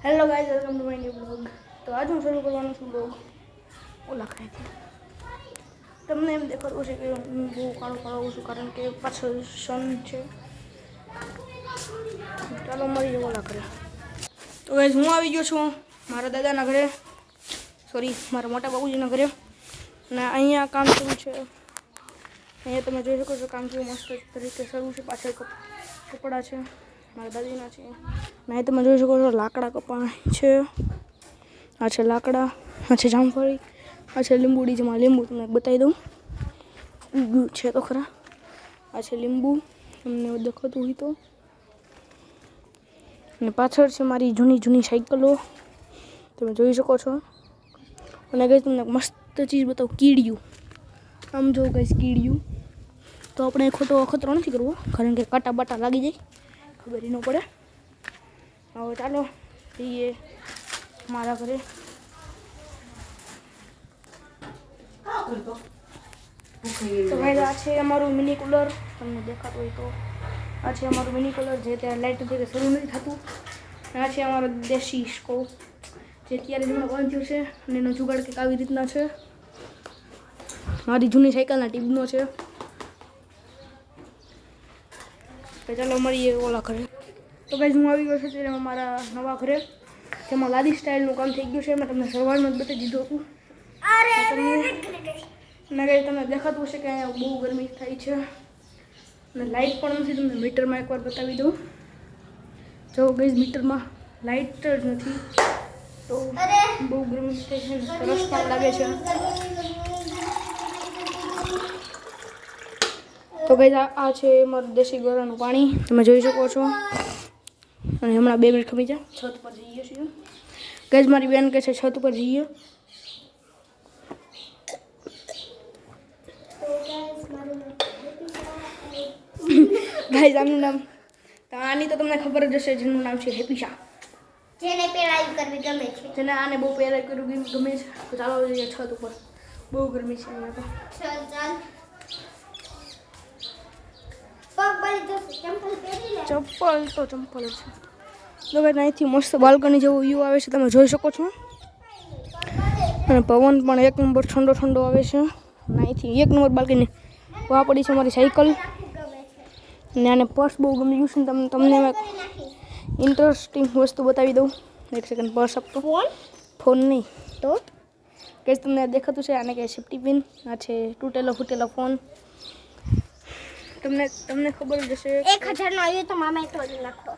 Hello guys, welcome to my new blog. તો આજ હું શરૂ કરવાનો છું બ્લોગ ઓલા ખાઈથી. તમને એમ દેખાડવું છે કે હું બહુ કાળો આવું છું કારણ કે પાછળ સન છે. ચાલો મળી ઓલા ઘરે. તો ગાઈઝ હું આવી ગયો છું મારા દાદાના ઘરે, સોરી મારા મોટા બાબુજીના ઘરે. અને અહીંયા કામ શરૂ છે. અહીંયા તમે જોઈ શકો છો કામ કેવું મસ્ત તરીકે શરૂ છે. પાછળ કપડાં છે મારા દાદીના છે. અને તમે જોઈ શકો છો લાકડા કપાય છે. આ છે લાકડા, આ છે જામફળી, આ છે લીંબુડી. જેમાં લીંબુ તમને બતાવી દઉં ઉગ્યું છે તો ખરા. આ છે લીંબુ, તમને દેખાતું હોય તો. અને પાછળ છે મારી જૂની સાયકલો, તમે જોઈ શકો છો. અને ગઈ તમને મસ્ત ચીજ બતાવું, કીડિયું. આમ જો ગઈ કીડિયું. તો આપણે ખોટો અખતરો નથી કરવો કારણ કે કાંટા બાટા લાગી જાય, ખબર ન પડે. હવે ચાલો જઈએ મારા ઘરે. તો ભાઈ આ છે અમારું મિની કુલર, તમને દેખાતું હોય તો. આ છે અમારું મિની કુલર જે ત્યાં લાઇટ થી શરૂ નથી થતું. આ છે અમારો દેશી સ્કોપ જે અત્યારે હમણાં બાંધ્યું છે અને એનો જુગાડ કંઈક આવી રીતના છે. મારી જૂની સાયકલના ટીબનો છે. તો ચાલો મળીએ ઓલા ઘરે. તો ગાઈઝ હું આવી ગયો છું ત્યારે મારા નવા ઘરે, જેમાં લાદી સ્ટાઇલનું કામ થઈ ગયું છે. મેં તમને સવારમાં જ બતાવી દીધું હતું. અને ગાઈઝ તમને દેખાતું હશે કે અહીંયા બહુ ગરમી થાય છે અને લાઇટ પણ નથી. તમને મીટરમાં એકવાર બતાવી દઉં. જો ગાઈઝ મીટરમાં લાઇટ જ નથી તો બહુ ગરમી થાય છે, તરસ પણ લાગે છે. તો ગાઈઝ આ છે મારું દેશી ગોરાનું પાણી, તમે જોઈ શકો છો. અને હમણાં 2 મિનિટ ખમી જાય, છત પર જઈએ છીએ. ગાઈઝ મારી બેન કહે છે છત ઉપર જઈએ. ગાઈઝ આનું નામ આની તો તમને ખબર જ હશે, જેનું નામ છે હેપીશા. જેને પેરાઈ કરવી ગમે છે, જેને આને બહુ પેરાઈ કરવી ગમે છે. તો ચાલો જઈએ છત ઉપર, બહુ ગરમી છે અહીંયા તો. ચાલ પગ બળી જશે, ચંપલ પહેરી લે. ચંપલ જ છે. તો ભાઈ અહીંથી મસ્ત બાલ્કની જેવો વ્યૂ આવે છે, તમે જોઈ શકો છો. અને પવન પણ 1 નંબર ઠંડો આવે છે. અને અહીંથી 1 નંબર બાલ્કની વા પડી છે મારી સાયકલ. અને આને પર્સ બહુ ગમી ગયું છે. તમને ઇન્ટરેસ્ટિંગ વસ્તુ બતાવી દઉં. 1 સેકન્ડ, પર્સ આપતો. ફોન નહીં તો કંઈ તમને દેખાતું છે. આને કહે સેફ્ટી પિન. આ છે ફૂટેલો ફોન. તમને ખબર જ હશે 1000 નો આવ્યો તો મામા એક વાળી નાખો.